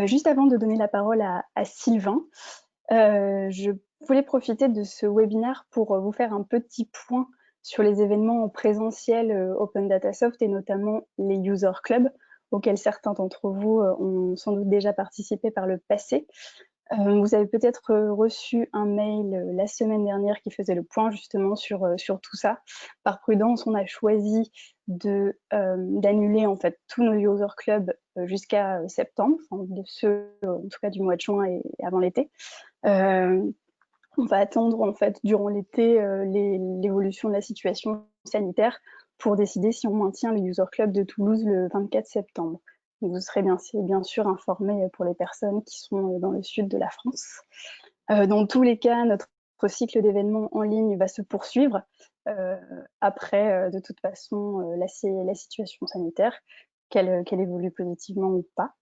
Juste avant de donner la parole à Sylvain, je voulais profiter de ce webinaire pour vous faire un petit point sur les événements en présentiel Open Data Soft et notamment les User Clubs auxquels certains d'entre vous ont sans doute déjà participé par le passé. Vous avez peut-être reçu un mail la semaine dernière qui faisait le point justement sur tout ça. Par prudence, on a choisi d'annuler en fait tous nos user clubs jusqu'à septembre, enfin, de ceux en tout cas du mois de juin et avant l'été. On va attendre en fait durant l'été l'évolution de la situation sanitaire pour décider si on maintient le user club de Toulouse le 24 septembre. Donc, vous serez bien sûr informés pour les personnes qui sont dans le sud de la France. Dans tous les cas, notre cycle d'événements en ligne va se poursuivre après, de toute façon, la situation sanitaire, qu'elle évolue positivement ou pas.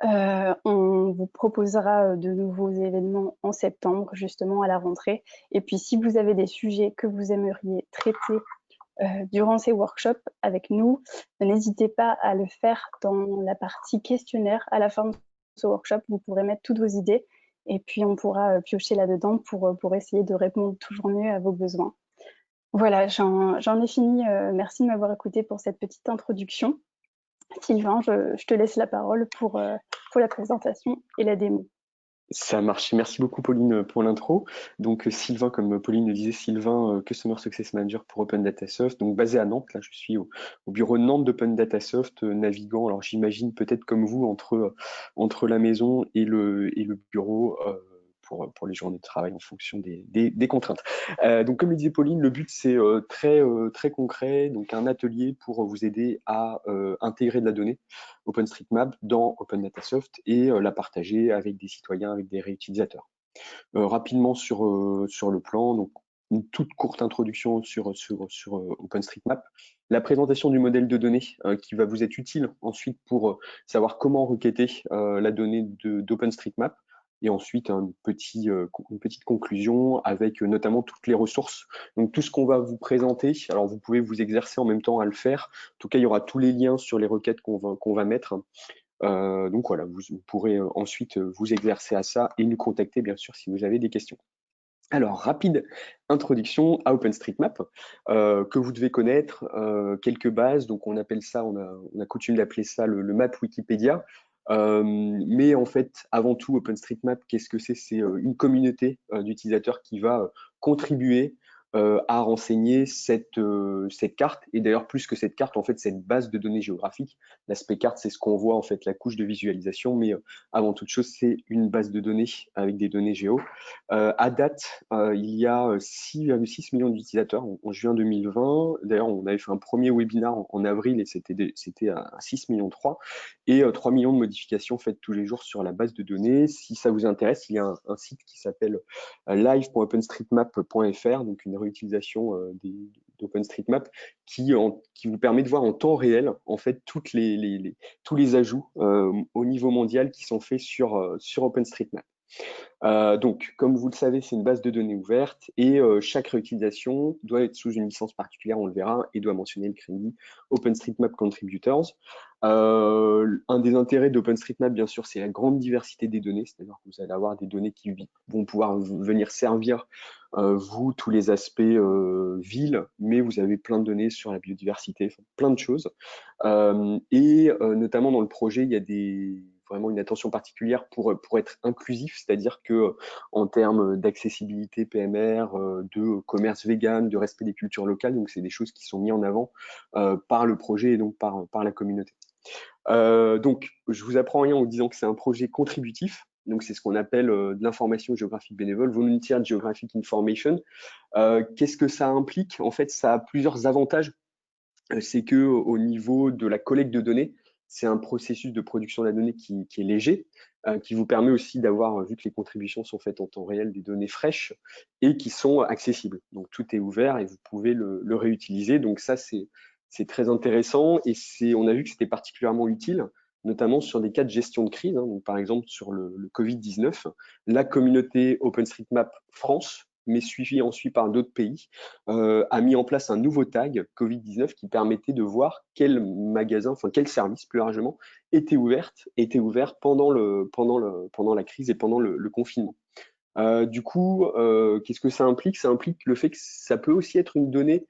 On vous proposera de nouveaux événements en septembre, justement à la rentrée. Et puis, si vous avez des sujets que vous aimeriez traiter durant ces workshops avec nous, n'hésitez pas à le faire dans la partie questionnaire. À la fin de ce workshop, vous pourrez mettre toutes vos idées et puis on pourra piocher là-dedans pour essayer de répondre toujours mieux à vos besoins. Voilà, j'en ai fini. Merci de m'avoir écouté pour cette petite introduction. Sylvain, je te laisse la parole pour la présentation et la démo. Ça marche. Merci beaucoup, Pauline, pour l'intro. Donc, Sylvain, comme Pauline le disait, Sylvain, Customer Success Manager pour Open Data Soft, donc basé à Nantes. Là, je suis au bureau de Nantes d'Open Data Soft, naviguant. Alors, j'imagine peut-être comme vous entre la maison et le bureau. Pour les journées de travail en fonction des contraintes. Donc, comme le disait Pauline, le but, c'est très concret, donc un atelier pour vous aider à intégrer de la donnée OpenStreetMap dans Open Data Soft et la partager avec des citoyens, avec des réutilisateurs. Rapidement sur le plan, donc une toute courte introduction sur OpenStreetMap, la présentation du modèle de données qui va vous être utile ensuite pour savoir comment requêter la donnée d'OpenStreetMap, et ensuite une petite conclusion avec notamment toutes les ressources. Donc tout ce qu'on va vous présenter, alors vous pouvez vous exercer en même temps à le faire. En tout cas, il y aura tous les liens sur les requêtes qu'on va mettre. Donc voilà, vous pourrez ensuite vous exercer à ça et nous contacter bien sûr si vous avez des questions. Alors, rapide introduction à OpenStreetMap, que vous devez connaître, quelques bases, donc on appelle ça, on a coutume d'appeler ça le map Wikipédia. Mais en fait, avant tout, OpenStreetMap, qu'est-ce que c'est? C'est une communauté d'utilisateurs qui va contribuer à renseigner cette carte. Et d'ailleurs, plus que cette carte, en fait, cette base de données géographiques. L'aspect carte, c'est ce qu'on voit, en fait, la couche de visualisation. Mais avant toute chose, c'est une base de données avec des données géo. À date, il y a 6,6 millions d'utilisateurs en juin 2020. D'ailleurs, on avait fait un premier webinaire en avril et c'était à 6,3 millions et 3 millions de modifications faites tous les jours sur la base de données. Si ça vous intéresse, il y a un site qui s'appelle live.openstreetmap.fr, donc une réutilisation d'OpenStreetMap qui vous permet de voir en temps réel en fait tous les ajouts au niveau mondial qui sont faits sur OpenStreetMap. Donc, comme vous le savez, c'est une base de données ouverte et chaque réutilisation doit être sous une licence particulière, on le verra, et doit mentionner le crédit OpenStreetMap Contributors. Un des intérêts d'OpenStreetMap, bien sûr, c'est la grande diversité des données, c'est-à-dire que vous allez avoir des données qui vont pouvoir venir servir, vous, tous les aspects ville, mais vous avez plein de données sur la biodiversité, enfin, plein de choses. Notamment dans le projet, il y a vraiment une attention particulière pour être inclusif, c'est-à-dire que en termes d'accessibilité PMR, de commerce vegan, de respect des cultures locales, donc c'est des choses qui sont mises en avant par le projet et donc par la communauté. Donc, je vous apprends rien en vous disant que c'est un projet contributif. Donc, c'est ce qu'on appelle de l'information géographique bénévole, Volunteer Geographic Information. Qu'est-ce que ça implique? En fait, ça a plusieurs avantages. C'est que au niveau de la collecte de données, c'est un processus de production de la donnée qui est léger, qui vous permet aussi d'avoir, vu que les contributions sont faites en temps réel, des données fraîches et qui sont accessibles. Donc tout est ouvert et vous pouvez le réutiliser. Donc ça, c'est très intéressant et on a vu que c'était particulièrement utile, notamment sur des cas de gestion de crise. Donc par exemple, sur le Covid-19, la communauté OpenStreetMap France mais suivi ensuite par d'autres pays, a mis en place un nouveau tag Covid-19 qui permettait de voir quel magasin, enfin quel service plus largement, était ouvert pendant la crise et pendant le confinement. Du coup, qu'est-ce que ça implique? Ça implique le fait que ça peut aussi être une donnée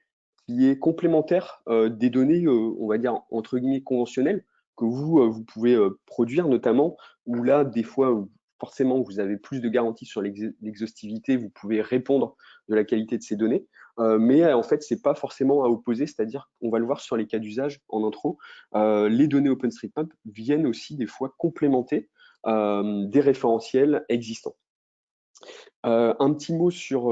qui est complémentaire des données, on va dire, entre guillemets, conventionnelles, que vous pouvez produire notamment, où là, des fois, forcément, vous avez plus de garanties sur l'exhaustivité, vous pouvez répondre de la qualité de ces données, mais en fait, c'est pas forcément à opposer, c'est-à-dire, on va le voir sur les cas d'usage en intro, les données OpenStreetMap viennent aussi des fois complémenter des référentiels existants. Un petit mot sur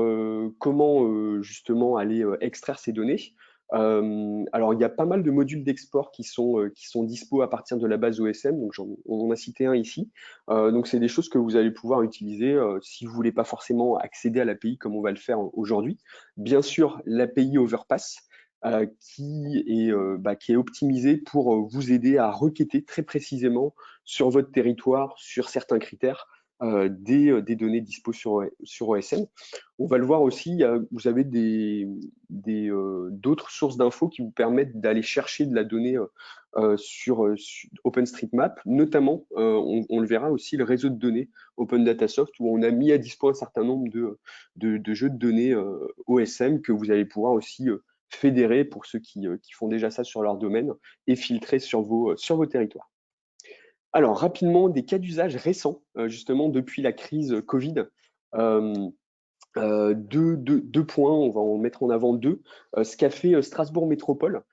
comment justement aller extraire ces données. Alors, il y a pas mal de modules d'export qui sont dispo à partir de la base OSM, donc on en a cité un ici. Donc, c'est des choses que vous allez pouvoir utiliser si vous voulez pas forcément accéder à l'API comme on va le faire aujourd'hui. Bien sûr, l'API Overpass, qui est optimisée pour vous aider à requêter très précisément sur votre territoire, sur certains critères, des données dispo sur OSM. On va le voir aussi, vous avez d'autres sources d'infos qui vous permettent d'aller chercher de la donnée sur OpenStreetMap, notamment, on le verra aussi, le réseau de données Open Datasoft, où on a mis à dispo un certain nombre de jeux de données OSM que vous allez pouvoir aussi fédérer pour ceux qui font déjà ça sur leur domaine et filtrer sur vos territoires. Alors, rapidement, des cas d'usage récents, justement, depuis la crise Covid. Deux points, on va en mettre en avant deux. Ce qu'a fait Strasbourg Métropole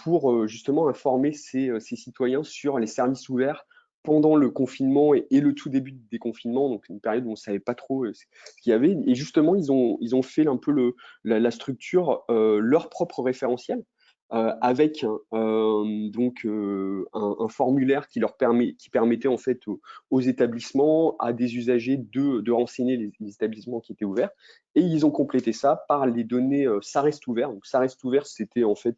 pour justement informer ses citoyens sur les services ouverts pendant le confinement et le tout début du déconfinement, donc une période où on ne savait pas trop ce qu'il y avait. Et justement, ils ont fait un peu la structure, leur propre référentiel avec un formulaire qui permettait en fait aux établissements, à des usagers de renseigner les établissements qui étaient ouverts. Et ils ont complété ça par les données Ça reste ouvert. Donc Ça reste ouvert, c'était en fait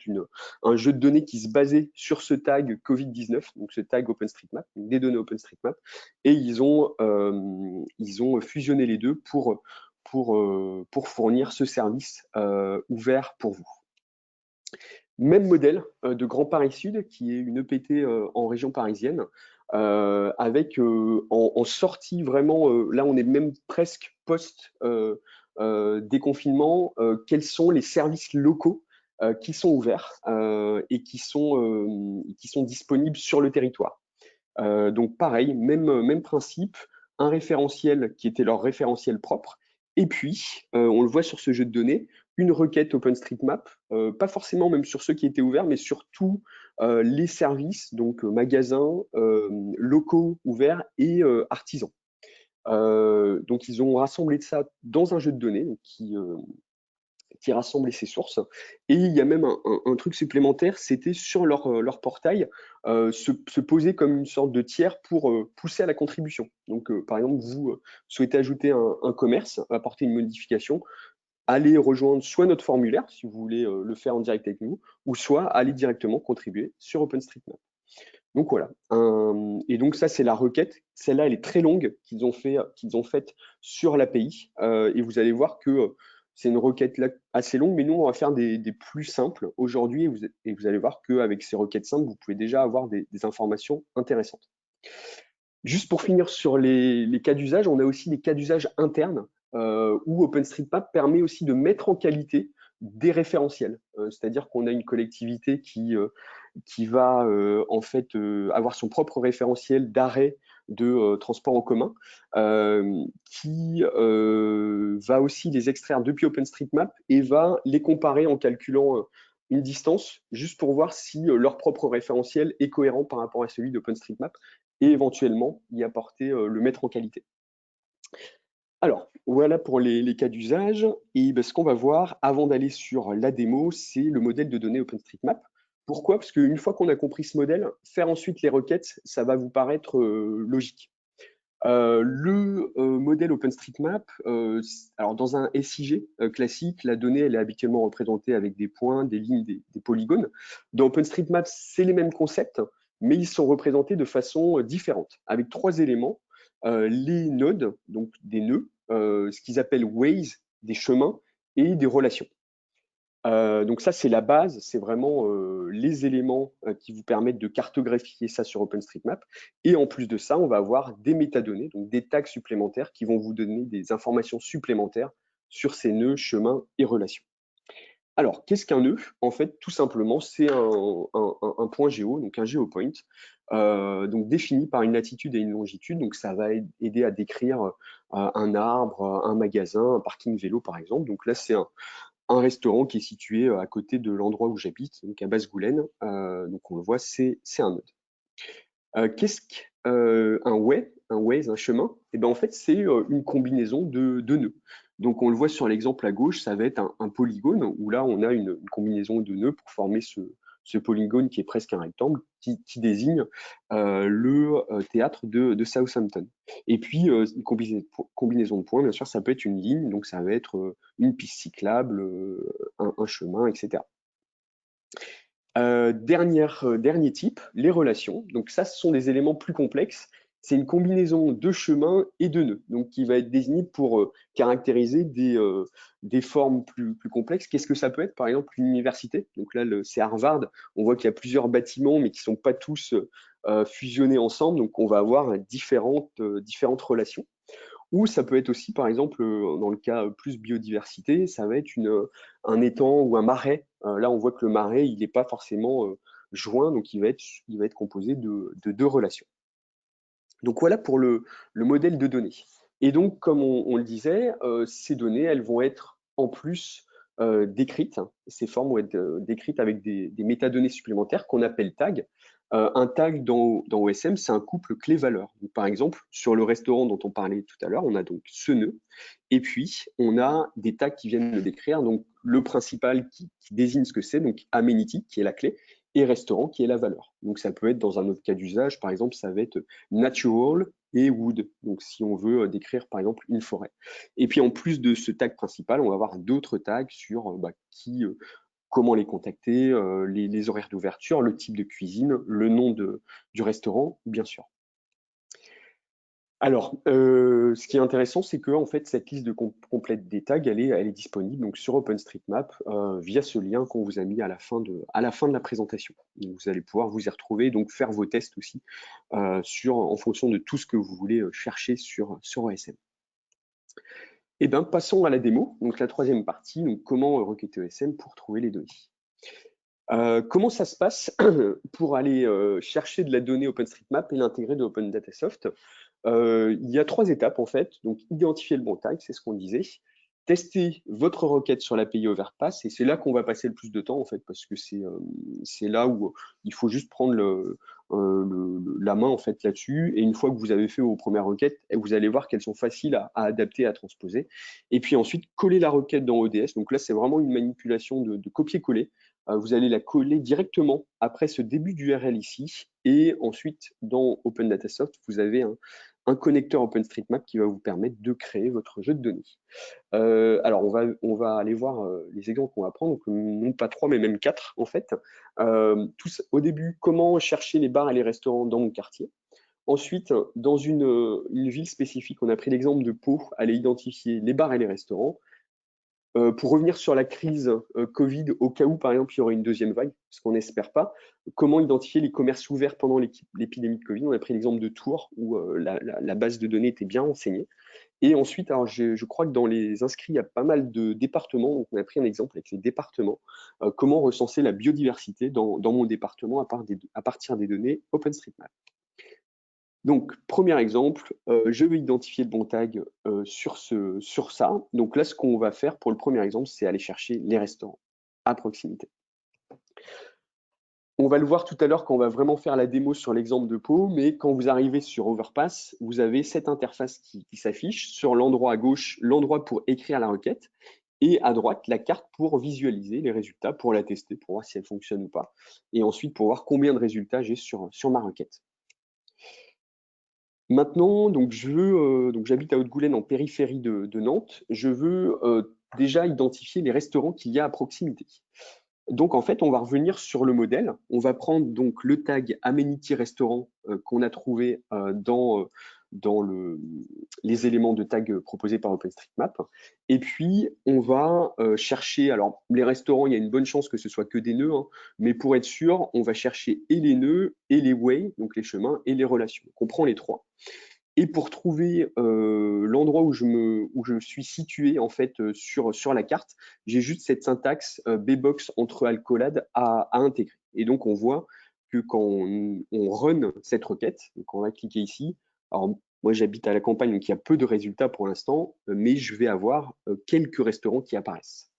un jeu de données qui se basait sur ce tag Covid-19, donc ce tag OpenStreetMap, donc des données OpenStreetMap. Et ils ont fusionné les deux pour fournir ce service ouvert pour vous. Même modèle de Grand Paris Sud, qui est une EPT en région parisienne, avec en sortie vraiment, là on est même presque post-déconfinement, quels sont les services locaux qui sont ouverts et qui sont disponibles sur le territoire. Donc pareil, même principe, un référentiel qui était leur référentiel propre, et puis, on le voit sur ce jeu de données, une requête OpenStreetMap, pas forcément même sur ceux qui étaient ouverts, mais sur tous les services, donc magasins, locaux ouverts et artisans. Donc ils ont rassemblé ça dans un jeu de données qui rassemblait ces sources. Et il y a même un truc supplémentaire, c'était sur leur portail, se poser comme une sorte de tiers pour pousser à la contribution. Donc, par exemple, vous souhaitez ajouter un commerce, apporter une modification, allez rejoindre soit notre formulaire, si vous voulez le faire en direct avec nous, ou soit aller directement contribuer sur OpenStreetMap. Donc voilà. Et donc ça, c'est la requête. Celle-là, elle est très longue qu'ils ont faite sur l'API. Et vous allez voir que c'est une requête là assez longue, mais nous, on va faire des plus simples aujourd'hui. Et vous allez voir qu'avec ces requêtes simples, vous pouvez déjà avoir des informations intéressantes. Juste pour finir sur les cas d'usage, on a aussi des cas d'usage internes où OpenStreetMap permet aussi de mettre en qualité des référentiels. C'est-à-dire qu'on a une collectivité qui va en fait avoir son propre référentiel d'arrêt de transport en commun, qui va aussi les extraire depuis OpenStreetMap et va les comparer en calculant une distance, juste pour voir si leur propre référentiel est cohérent par rapport à celui d'OpenStreetMap et éventuellement y apporter le mettre en qualité. Alors, voilà pour les cas d'usage. Et ce qu'on va voir avant d'aller sur la démo, c'est le modèle de données OpenStreetMap. Pourquoi? Parce qu'une fois qu'on a compris ce modèle, faire ensuite les requêtes, ça va vous paraître logique. Le modèle OpenStreetMap, alors dans un SIG classique, la donnée elle est habituellement représentée avec des points, des lignes, des polygones. Dans OpenStreetMap, c'est les mêmes concepts, mais ils sont représentés de façon différente, avec trois éléments. Les nodes, donc des nœuds, ce qu'ils appellent ways des chemins et des relations. Donc ça, c'est la base, c'est vraiment les éléments qui vous permettent de cartographier ça sur OpenStreetMap. Et en plus de ça, on va avoir des métadonnées, donc des tags supplémentaires qui vont vous donner des informations supplémentaires sur ces nœuds, chemins et relations. Alors, qu'est-ce qu'un nœud? En fait, tout simplement, c'est un point géo, donc un geopoint, donc défini par une latitude et une longitude. Donc, ça va aider à décrire un arbre, un magasin, un parking vélo, par exemple. Donc là, c'est un restaurant qui est situé à côté de l'endroit où j'habite, donc à Basse-Goulaine. Donc, on le voit, c'est un nœud. Qu'est-ce qu'un way, un chemin? Et ben en fait, c'est une combinaison de nœuds. Donc, on le voit sur l'exemple à gauche, ça va être un polygone où là, on a une combinaison de nœuds pour former ce polygone qui est presque un rectangle, qui désigne le théâtre de Southampton. Et puis, une combinaison de points, bien sûr, ça peut être une ligne, donc ça va être une piste cyclable, un chemin, etc. Dernier type, les relations. Donc ça, ce sont des éléments plus complexes. C'est une combinaison de chemins et de nœuds, donc qui va être désigné pour caractériser des formes plus complexes. Qu'est-ce que ça peut être? Par exemple, une université. Donc là, c'est Harvard. On voit qu'il y a plusieurs bâtiments, mais qui ne sont pas tous fusionnés ensemble. Donc on va avoir différentes relations. Ou ça peut être aussi, par exemple, dans le cas plus biodiversité, ça va être un étang ou un marais. Là, on voit que le marais, il n'est pas forcément joint, donc il va être composé de deux relations. Donc voilà pour le modèle de données. Et donc, comme on le disait, ces données, elles vont être en plus décrites. Ces formes vont être décrites avec des métadonnées supplémentaires qu'on appelle tags. Un tag dans OSM, c'est un couple clé-valeur. Par exemple, sur le restaurant dont on parlait tout à l'heure, on a donc ce nœud, et puis on a des tags qui viennent le décrire. Donc le principal qui désigne ce que c'est, donc amenity, qui est la clé, et restaurant, qui est la valeur. Donc ça peut être dans un autre cas d'usage, par exemple, ça va être natural et wood. Donc si on veut décrire par exemple une forêt. Et puis en plus de ce tag principal, on va avoir d'autres tags sur comment les contacter, les horaires d'ouverture, le type de cuisine, le nom du restaurant, bien sûr. Alors, ce qui est intéressant, c'est que en fait, cette liste complète des tags, elle est disponible donc sur OpenStreetMap via ce lien qu'on vous a mis à la fin de la présentation. Donc, vous allez pouvoir vous y retrouver, donc faire vos tests aussi en fonction de tout ce que vous voulez chercher sur OSM. Eh bien, passons à la démo, donc la troisième partie, donc comment requêter OSM pour trouver les données. Comment ça se passe pour aller chercher de la donnée OpenStreetMap et l'intégrer de OpenDataSoft? Il y a 3 étapes en fait. Donc identifier le bon tag, c'est ce qu'on disait. Tester votre requête sur l'API Overpass, et c'est là qu'on va passer le plus de temps en fait, parce que c'est là où il faut juste prendre la main en fait là-dessus. Et une fois que vous avez fait vos premières requêtes, vous allez voir qu'elles sont faciles à adapter, à transposer. Et puis ensuite coller la requête dans ODS. Donc là, c'est vraiment une manipulation de copier-coller. Vous allez la coller directement après ce début d'URL ici. Et ensuite, dans OpenDataSoft, vous avez un connecteur OpenStreetMap qui va vous permettre de créer votre jeu de données. Alors, on va aller voir les exemples qu'on va prendre, donc non pas 3, mais même 4 en fait. Au début, comment chercher les bars et les restaurants dans mon quartier. Ensuite, dans une ville spécifique, on a pris l'exemple de Pau, aller identifier les bars et les restaurants. Pour revenir sur la crise Covid, au cas où, par exemple, il y aurait une deuxième vague, ce qu'on n'espère pas, comment identifier les commerces ouverts pendant l'épidémie de Covid? On a pris l'exemple de Tours, où la base de données était bien renseignée. Et ensuite, alors je crois que dans les inscrits, il y a pas mal de départements, donc on a pris un exemple avec les départements, comment recenser la biodiversité dans mon département à partir des données OpenStreetMap. Donc, premier exemple, je vais identifier le bon tag sur ça. Donc là, ce qu'on va faire pour le premier exemple, c'est aller chercher les restaurants à proximité. On va le voir tout à l'heure quand on va vraiment faire la démo sur l'exemple de Pau, mais quand vous arrivez sur Overpass, vous avez cette interface qui s'affiche. Sur l'endroit à gauche, l'endroit pour écrire la requête, et à droite, la carte pour visualiser les résultats, pour la tester, pour voir si elle fonctionne ou pas, et ensuite pour voir combien de résultats j'ai sur ma requête. Maintenant, donc j'habite à Haute-Goulaine en périphérie de Nantes. Je veux déjà identifier les restaurants qu'il y a à proximité. Donc en fait, on va revenir sur le modèle. On va prendre donc le tag Amenity Restaurant qu'on a trouvé dans dans les éléments de tag proposés par OpenStreetMap. Et puis, on va chercher, alors les restaurants, il y a une bonne chance que ce soit que des nœuds, hein, mais pour être sûr, on va chercher et les nœuds, et les ways, donc les chemins, et les relations. Donc, on prend les trois. Et pour trouver l'endroit où je suis situé en fait sur la carte, j'ai juste cette syntaxe bbox entre alcolades à intégrer. Et donc on voit que quand on run cette requête, donc on va cliquer ici. Alors moi j'habite à la campagne, donc il y a peu de résultats pour l'instant, mais je vais avoir quelques restaurants qui apparaissent.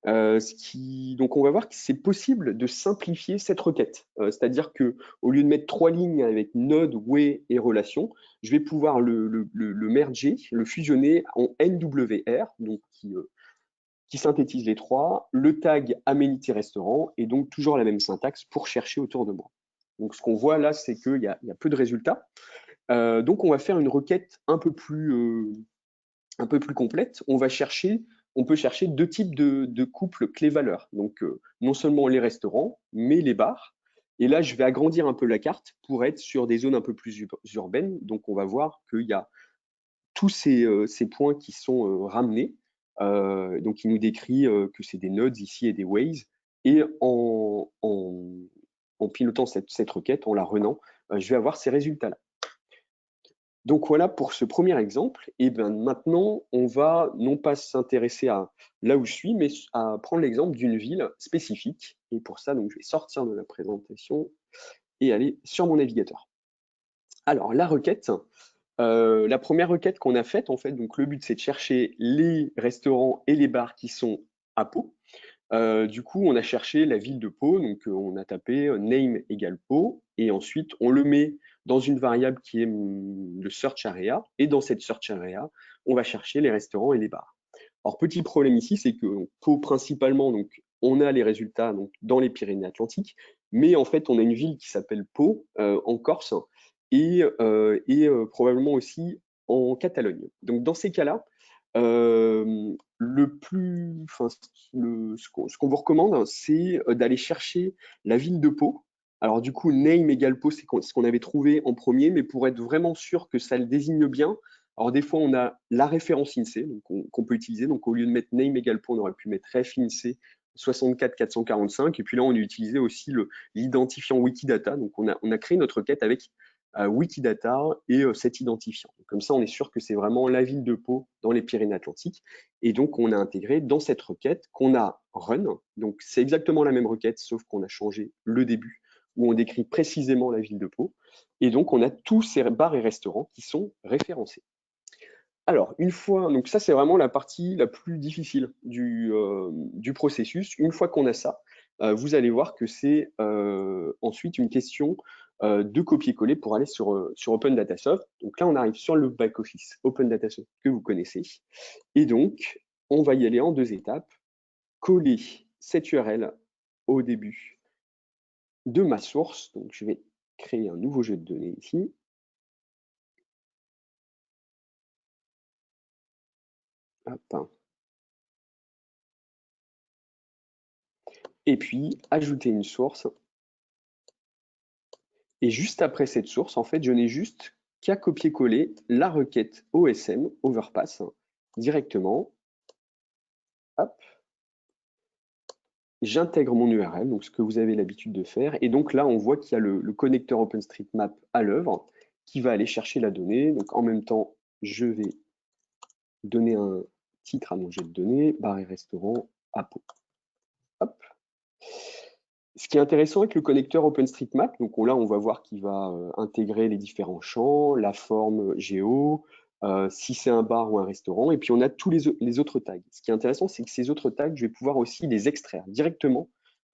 Donc on va voir que c'est possible de simplifier cette requête. C'est-à-dire que au lieu de mettre 3 lignes avec node, way et relation, je vais pouvoir le merger, le fusionner en NWR, donc qui synthétise les trois, le tag amenity restaurant, et donc toujours la même syntaxe pour chercher autour de moi. Donc ce qu'on voit là, c'est qu'il y a peu de résultats. Donc on va faire une requête un peu plus complète. On peut chercher deux types de couples clés-valeurs. Donc, non seulement les restaurants, mais les bars. Et là, je vais agrandir un peu la carte pour être sur des zones un peu plus urbaines. Donc, on va voir qu'il y a tous ces points qui sont ramenés. Donc, il nous décrit que c'est des nodes ici et des ways. Et en pilotant cette requête, en la runant, je vais avoir ces résultats-là. Donc voilà pour ce premier exemple. Et bien maintenant, on va non pas s'intéresser à là où je suis, mais à prendre l'exemple d'une ville spécifique. Et pour ça, donc, je vais sortir de la présentation et aller sur mon navigateur. Alors la requête, la première requête qu'on a faite, en fait, donc le but c'est de chercher les restaurants et les bars qui sont à Pau. Du coup, on a cherché la ville de Pau, donc on a tapé name égale Pau, et ensuite on le met dans une variable qui est le search area, et dans cette search area, on va chercher les restaurants et les bars. Alors petit problème ici, c'est que Pau principalement, donc on a les résultats donc, dans les Pyrénées-Atlantiques, mais en fait on a une ville qui s'appelle Pau en Corse et probablement aussi en Catalogne. Donc dans ces cas-là, ce qu'on vous recommande, c'est d'aller chercher la ville de Pau. Alors du coup, name égale Pau, c'est ce qu'on avait trouvé en premier, mais pour être vraiment sûr que ça le désigne bien, alors des fois on a la référence INSEE qu'on peut utiliser. Donc au lieu de mettre name égale Pau, on aurait pu mettre ref INSEE 64 445. Et puis là, on a utilisé aussi l'identifiant Wikidata. Donc on a créé notre requête avec Wikidata et cet identifiant. Donc, comme ça, on est sûr que c'est vraiment la ville de Pau dans les Pyrénées-Atlantiques. Et donc, on a intégré dans cette requête qu'on a run. Donc, c'est exactement la même requête, sauf qu'on a changé le début, où on décrit précisément la ville de Pau. Et donc, on a tous ces bars et restaurants qui sont référencés. Alors, une fois, donc ça, c'est vraiment la partie la plus difficile du processus. Une fois qu'on a ça, vous allez voir que c'est ensuite une question de copier-coller pour aller sur Open Datasoft. Donc là, on arrive sur le back-office Open Datasoft que vous connaissez. Et donc, on va y aller en deux étapes. Coller cette URL au début de ma source. Donc, je vais créer un nouveau jeu de données ici. Hop. Et puis, ajouter une source. Et juste après cette source, en fait, je n'ai juste qu'à copier-coller la requête OSM, Overpass, directement. Hop. J'intègre mon URL, donc ce que vous avez l'habitude de faire. Et donc là, on voit qu'il y a le connecteur OpenStreetMap à l'œuvre qui va aller chercher la donnée. Donc en même temps, je vais donner un titre à mon jet de données, bar et restaurant à Pau. Hop. Ce qui est intéressant avec le connecteur OpenStreetMap, donc là on va voir qu'il va intégrer les différents champs, la forme géo, si c'est un bar ou un restaurant, et puis on a tous les autres tags. Ce qui est intéressant, c'est que ces autres tags, je vais pouvoir aussi les extraire directement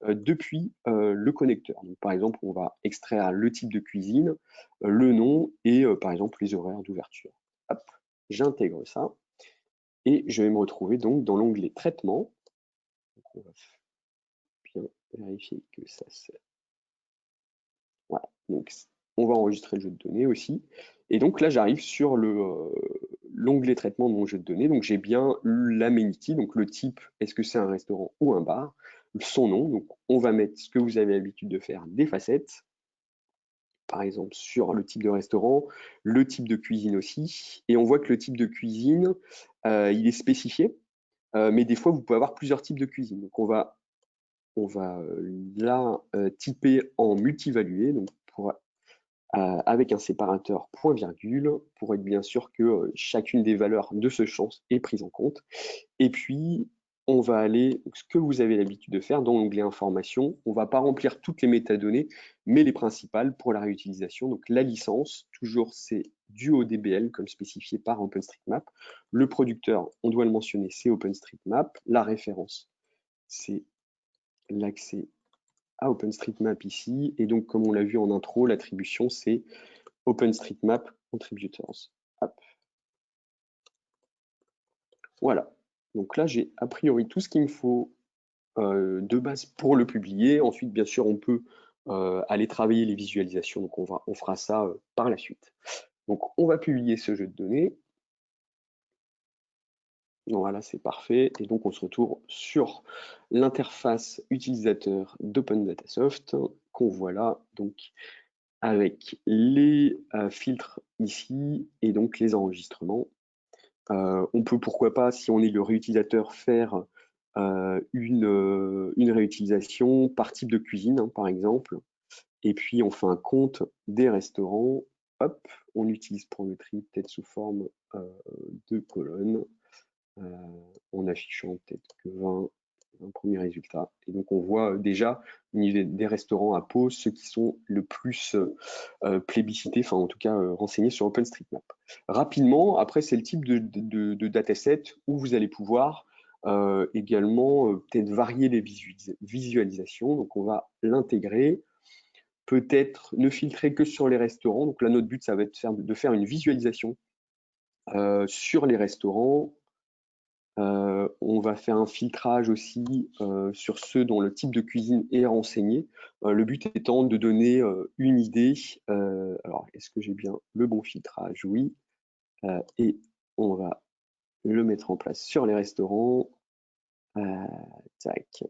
depuis le connecteur. Donc, par exemple, on va extraire le type de cuisine, le nom et par exemple les horaires d'ouverture. Hop, j'intègre ça et je vais me retrouver donc dans l'onglet traitement. Donc, on va bien vérifier que ça c'est. Voilà, donc on va enregistrer le jeu de données aussi. Et donc là, j'arrive sur l'onglet traitement de mon jeu de données. Donc j'ai bien l'amenity, donc le type, est-ce que c'est un restaurant ou un bar, son nom. Donc on va mettre ce que vous avez l'habitude de faire, des facettes. par exemple, sur le type de restaurant, le type de cuisine aussi. Et on voit que le type de cuisine, il est spécifié, mais des fois, vous pouvez avoir plusieurs types de cuisine. Donc, on va là typer en multivalué, donc avec un séparateur point-virgule, pour être bien sûr que chacune des valeurs de ce champ est prise en compte. Et puis, on va aller, ce que vous avez l'habitude de faire dans l'onglet information, on ne va pas remplir toutes les métadonnées, mais les principales pour la réutilisation. Donc la licence, toujours c'est du ODBL comme spécifié par OpenStreetMap. Le producteur, on doit le mentionner, c'est OpenStreetMap. La référence, c'est l'accès à OpenStreetMap ici. Et donc, comme on l'a vu en intro, l'attribution, c'est OpenStreetMap Contributors. Hop. Voilà. Donc là, j'ai a priori tout ce qu'il me faut de base pour le publier. Ensuite, bien sûr, on peut aller travailler les visualisations. Donc, on fera ça par la suite. Donc, on va publier ce jeu de données. Voilà, c'est parfait. Et donc, on se retrouve sur l'interface utilisateur d'Open Datasoft qu'on voit là, donc avec les filtres ici et donc les enregistrements. On peut, pourquoi pas, si on est le réutilisateur, faire une réutilisation par type de cuisine, hein, par exemple. Et puis, on fait un compte des restaurants. Hop, on utilise Prometry peut-être sous forme de colonne, en affichant peut-être que 20, un premier résultat. Et donc, on voit déjà au niveau des restaurants à Pau, ceux qui sont le plus plébiscités, enfin en tout cas renseignés sur OpenStreetMap. Rapidement, après, c'est le type de dataset où vous allez pouvoir également peut-être varier les visualisations. Donc, on va l'intégrer. Peut-être ne filtrer que sur les restaurants. Donc là, notre but, ça va être de faire une visualisation sur les restaurants. On va faire un filtrage aussi sur ceux dont le type de cuisine est renseigné. Le but étant de donner une idée. Alors, est-ce que j'ai bien le bon filtrage? Oui. Et on va le mettre en place sur les restaurants. Tac.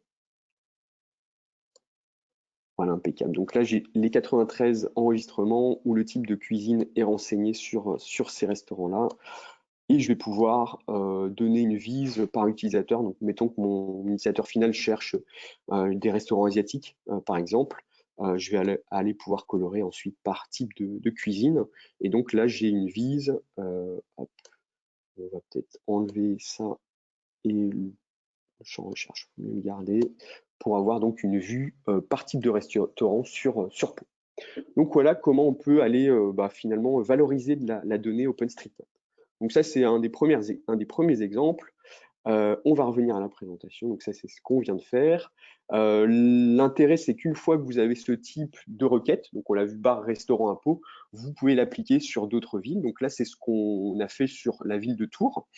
Voilà, impeccable. Donc là, j'ai les 93 enregistrements où le type de cuisine est renseigné sur ces restaurants-là. Et je vais pouvoir donner une vise par utilisateur. Donc, mettons que mon utilisateur final cherche des restaurants asiatiques, par exemple. Je vais aller pouvoir colorer ensuite par type de cuisine. Et donc là, j'ai une vise. Hop, on va peut-être enlever ça et le champ recherche, il faut mieux le garder, pour avoir donc une vue par type de restaurant sur Pau. Donc voilà comment on peut aller finalement valoriser de la donnée OpenStreetMap. Donc ça, c'est un des premiers exemples. On va revenir à la présentation. Donc ça, c'est ce qu'on vient de faire. L'intérêt, c'est qu'une fois que vous avez ce type de requête, donc on l'a vu bar restaurant à Pau, vous pouvez l'appliquer sur d'autres villes. Donc là, c'est ce qu'on a fait sur la ville de Tours.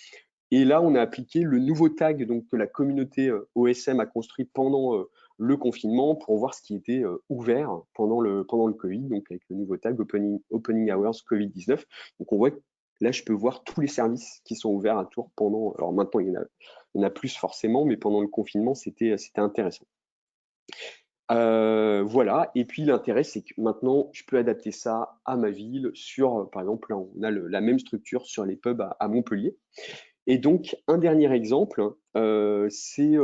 Et là, on a appliqué le nouveau tag donc, que la communauté OSM a construit pendant le confinement pour voir ce qui était ouvert pendant le Covid, donc avec le nouveau tag Opening Hours Covid-19. Donc on voit que là, je peux voir tous les services qui sont ouverts à Tours pendant. Alors maintenant, il y en a plus forcément, mais pendant le confinement, c'était intéressant. Voilà, et puis l'intérêt, c'est que maintenant, je peux adapter ça à ma ville sur, par exemple, là, on a la même structure sur les pubs à Montpellier. Et donc, un dernier exemple, c'est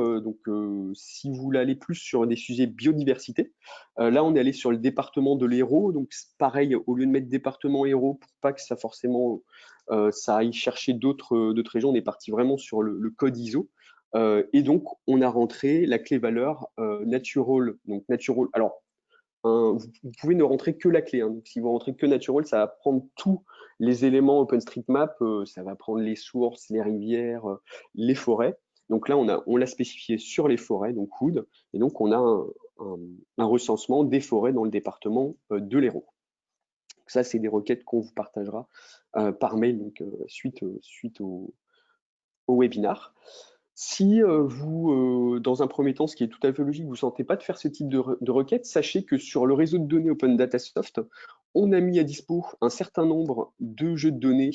si vous voulez aller plus sur des sujets biodiversité, là, on est allé sur le département de l'Hérault. Donc, pareil, au lieu de mettre département Hérault, pour pas que ça forcément ça aille chercher d'autres régions, on est parti vraiment sur le code ISO. Et donc, on a rentré la clé valeur natural. Donc, natural. Alors, vous pouvez ne rentrer que la clé. Hein. Donc, si vous rentrez que natural, ça va prendre tous les éléments OpenStreetMap. Ça va prendre les sources, les rivières, les forêts. Donc là, on l'a spécifié sur les forêts, donc Wood. Et donc, on a un recensement des forêts dans le département de l'Hérault. Ça, c'est des requêtes qu'on vous partagera par mail donc, suite au webinar. Si vous, dans un premier temps, ce qui est tout à fait logique, vous ne sentez pas de faire ce type de requête, sachez que sur le réseau de données Open Datasoft, on a mis à dispo un certain nombre de jeux de données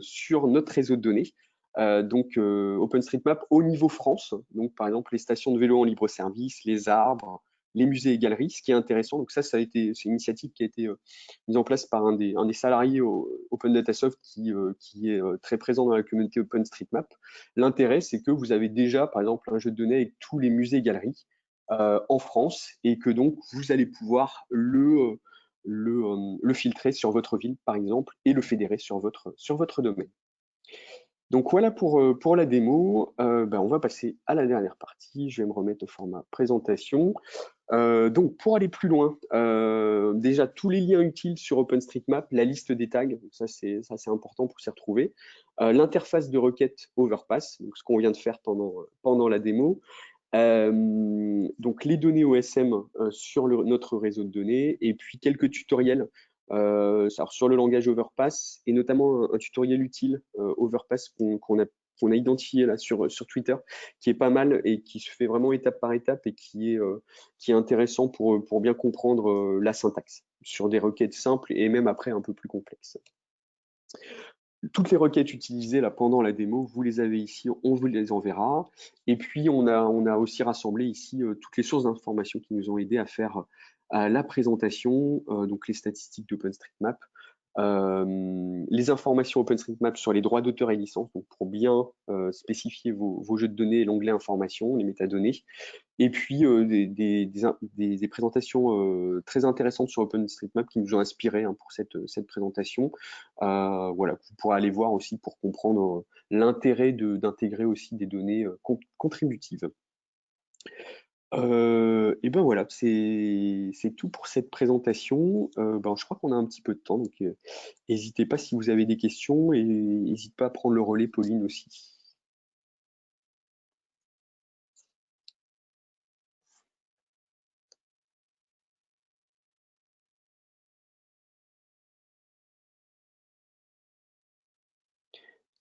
sur notre réseau de données. Donc OpenStreetMap au niveau France, donc par exemple les stations de vélo en libre service, les arbres, les musées et galeries. Ce qui est intéressant, donc ça a été, c'est une initiative qui a été mise en place par un des salariés au Open Data Soft qui est très présent dans la communauté OpenStreetMap. L'intérêt, c'est que vous avez déjà, par exemple, un jeu de données avec tous les musées et galeries en France et que donc vous allez pouvoir le filtrer sur votre ville, par exemple, et le fédérer sur votre domaine. Donc voilà pour la démo. On va passer à la dernière partie. Je vais me remettre au format présentation. Donc pour aller plus loin, déjà tous les liens utiles sur OpenStreetMap, la liste des tags, ça c'est important pour s'y retrouver. L'interface de requête Overpass, donc ce qu'on vient de faire pendant la démo. Donc les données OSM sur notre réseau de données et puis quelques tutoriels alors sur le langage Overpass et notamment un tutoriel utile Overpass qu'on a identifié là sur Twitter qui est pas mal et qui se fait vraiment étape par étape et qui est intéressant pour bien comprendre la syntaxe sur des requêtes simples et même après un peu plus complexes. Toutes les requêtes utilisées là pendant la démo, vous les avez ici, on vous les enverra. Et puis on a aussi rassemblé ici toutes les sources d'informations qui nous ont aidé à faire la présentation, donc les statistiques d'OpenStreetMap, les informations OpenStreetMap sur les droits d'auteur et licences, donc pour bien spécifier vos jeux de données et l'onglet information, les métadonnées, et puis des présentations très intéressantes sur OpenStreetMap qui nous ont inspiré pour cette présentation. Voilà, vous pourrez aller voir aussi pour comprendre l'intérêt d'intégrer aussi des données contributives. Et ben voilà, c'est tout pour cette présentation. Je crois qu'on a un petit peu de temps, donc n'hésitez pas si vous avez des questions et n'hésite pas à prendre le relais, Pauline aussi.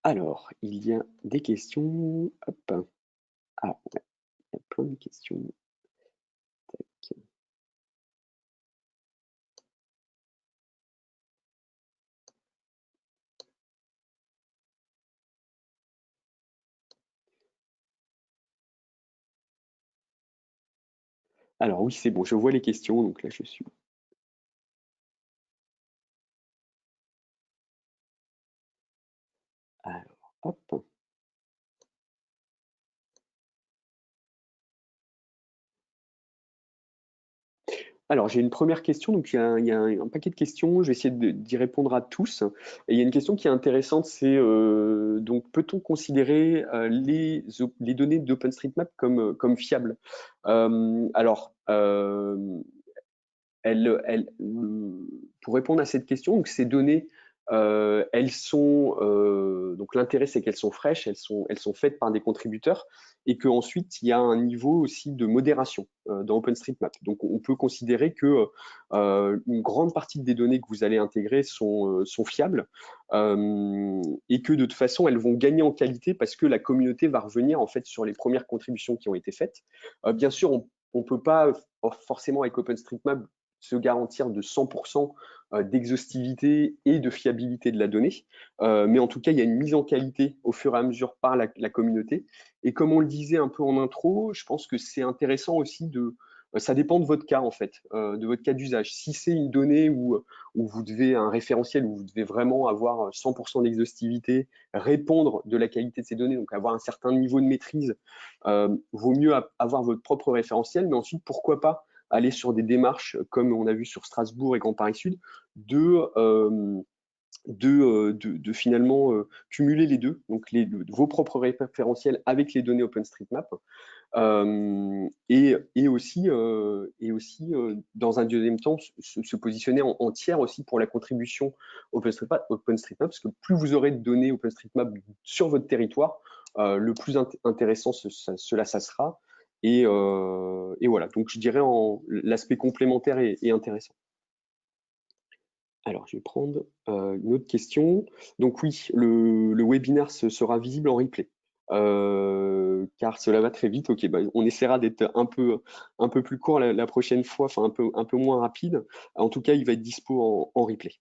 Alors, il y a des questions. Hop. Ah, ouais, il y a plein de questions. Tac. Alors oui, c'est bon, je vois les questions, donc là je suis. Alors, hop. Alors, j'ai une première question, donc il y a un paquet de questions, je vais essayer d'y répondre à tous. Et il y a une question qui est intéressante, c'est donc peut-on considérer les données d'OpenStreetMap comme fiables? Alors, pour répondre à cette question, donc ces données, elles sont donc l'intérêt c'est qu'elles sont fraîches, elles sont faites par des contributeurs et qu'ensuite il y a un niveau aussi de modération dans OpenStreetMap. Donc on peut considérer que une grande partie des données que vous allez intégrer sont fiables et que de toute façon elles vont gagner en qualité parce que la communauté va revenir en fait sur les premières contributions qui ont été faites. Bien sûr, on peut pas forcément avec OpenStreetMap se garantir de 100% d'exhaustivité et de fiabilité de la donnée. Mais en tout cas, il y a une mise en qualité au fur et à mesure par la communauté. Et comme on le disait un peu en intro, je pense que c'est intéressant aussi ça dépend de votre cas en fait, de votre cas d'usage. Si c'est une donnée où vous devez un référentiel où vous devez vraiment avoir 100% d'exhaustivité, répondre de la qualité de ces données, donc avoir un certain niveau de maîtrise, vaut mieux avoir votre propre référentiel. Mais ensuite, pourquoi pas aller sur des démarches comme on a vu sur Strasbourg et Grand Paris Sud de finalement cumuler les deux, donc vos propres référentiels avec les données OpenStreetMap et aussi dans un deuxième temps se positionner en tiers aussi pour la contribution OpenStreetMap, parce que plus vous aurez de données OpenStreetMap sur votre territoire, le plus intéressant cela ça sera. Et voilà, donc je dirais l'aspect complémentaire est intéressant. Alors, je vais prendre une autre question. Donc oui, le webinaire sera visible en replay, car cela va très vite. Ok, on essaiera d'être un peu plus court la prochaine fois, enfin un peu moins rapide. En tout cas, il va être dispo en replay.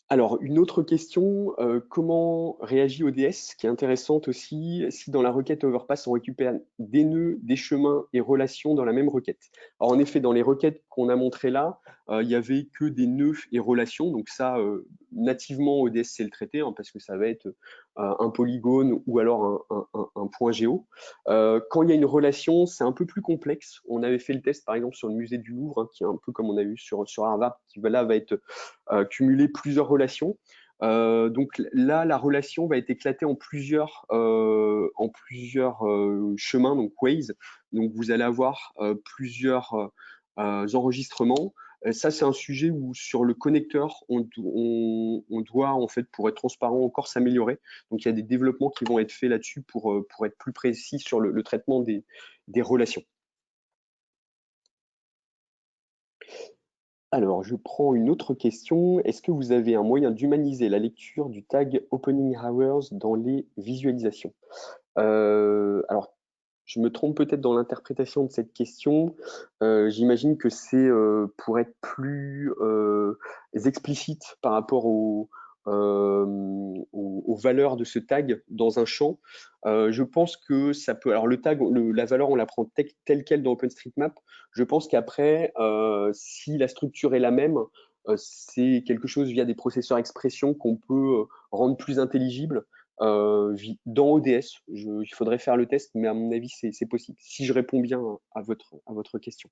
Alors, une autre question, comment réagit ODS, qui est intéressante aussi, si dans la requête overpass, on récupère des nœuds, des chemins et relations dans la même requête. Alors, en effet, dans les requêtes qu'on a montrées là, il n'y avait que des nœuds et relations. Donc ça, nativement, ODS sait le traiter, hein, parce que ça va être un polygone ou alors un point géo. Quand il y a une relation, c'est un peu plus complexe. On avait fait le test, par exemple, sur le musée du Louvre, hein, qui est un peu comme on a eu sur Harvard, qui là va être cumuler plusieurs relations. Donc là, la relation va être éclatée en plusieurs chemins, donc ways. Donc vous allez avoir plusieurs enregistrements. Ça, c'est un sujet où sur le connecteur, on doit, en fait, pour être transparent, encore s'améliorer. Donc il y a des développements qui vont être faits là-dessus pour être plus précis sur le traitement des relations. Alors, je prends une autre question. Est-ce que vous avez un moyen d'humaniser la lecture du tag Opening Hours dans les visualisations? Alors, je me trompe peut-être dans l'interprétation de cette question. J'imagine que c'est pour être plus explicite par rapport aux valeurs de ce tag dans un champ. Je pense que ça peut. Alors, le tag, la valeur, on la prend telle quelle dans OpenStreetMap. Je pense qu'après, si la structure est la même, c'est quelque chose via des processeurs expression qu'on peut rendre plus intelligible dans ODS. Il faudrait faire le test, mais à mon avis, c'est possible, si je réponds bien à votre question.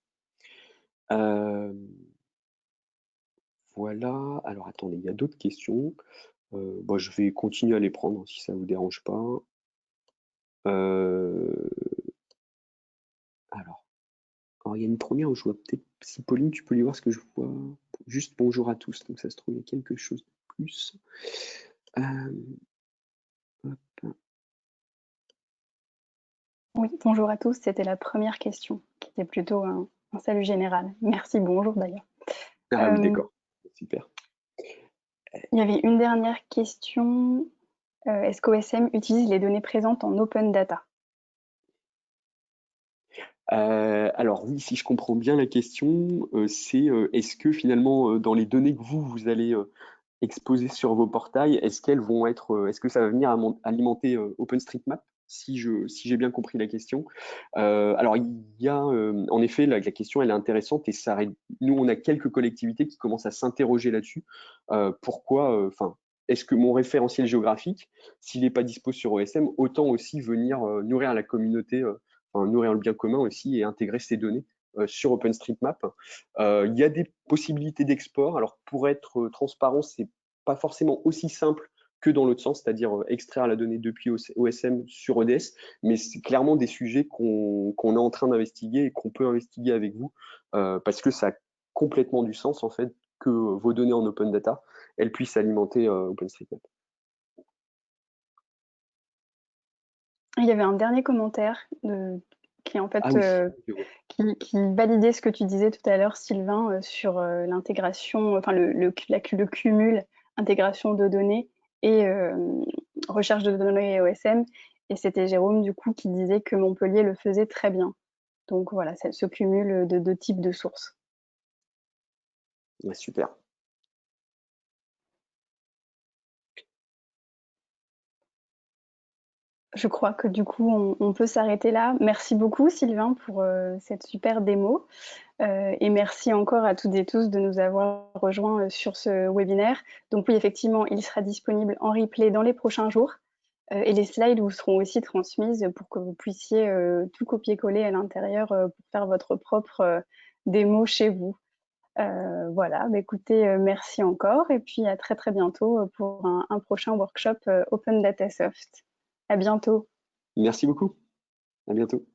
Voilà. Alors, attendez, il y a d'autres questions. Bon, je vais continuer à les prendre, si ça ne vous dérange pas. Alors, il y a une première où je vois peut-être, si Pauline, tu peux lui voir ce que je vois. Juste bonjour à tous, donc ça se trouve, il y a quelque chose de plus. Hop. Oui, bonjour à tous, c'était la première question, qui était plutôt un salut général. Merci, bonjour d'ailleurs. Ah oui, d'accord. Super. Il y avait une dernière question. Est-ce qu'OSM utilise les données présentes en open data? Alors oui, si je comprends bien la question, c'est est-ce que finalement, dans les données que vous allez exposer sur vos portails, est-ce qu'elles vont être, est-ce que ça va venir alimenter OpenStreetMap, si j'ai bien compris la question. Alors il y a, en effet, la question elle est intéressante et nous on a quelques collectivités qui commencent à s'interroger là-dessus. Pourquoi, enfin, est-ce que mon référentiel géographique, s'il n'est pas dispo sur OSM, autant aussi venir nourrir la communauté, enfin, nourrir le bien commun aussi et intégrer ces données sur OpenStreetMap. Il y a des possibilités d'export. Alors pour être transparent, c'est pas forcément aussi simple que dans l'autre sens, c'est-à-dire extraire la donnée depuis OSM sur ODS, mais c'est clairement des sujets qu'on est en train d'investiguer et qu'on peut investiguer avec vous, parce que ça a complètement du sens en fait que vos données en open data, elles puissent alimenter OpenStreetMap. Il y avait un dernier commentaire qui en Ah fait oui, je vois. qui validait ce que tu disais tout à l'heure, Sylvain, sur l'intégration, enfin le cumul intégration de données et recherche de données OSM. Et c'était Jérôme du coup qui disait que Montpellier le faisait très bien. Donc voilà, ce cumul de deux types de sources. Ouais, super. Je crois que du coup, on peut s'arrêter là. Merci beaucoup, Sylvain, pour cette super démo. Et merci encore à toutes et tous de nous avoir rejoints sur ce webinaire. Donc oui, effectivement, il sera disponible en replay dans les prochains jours. Et les slides vous seront aussi transmises pour que vous puissiez tout copier-coller à l'intérieur pour faire votre propre démo chez vous. Voilà, bah, écoutez, merci encore et puis à très très bientôt pour un prochain workshop Open Data Soft. À bientôt. Merci beaucoup. À bientôt.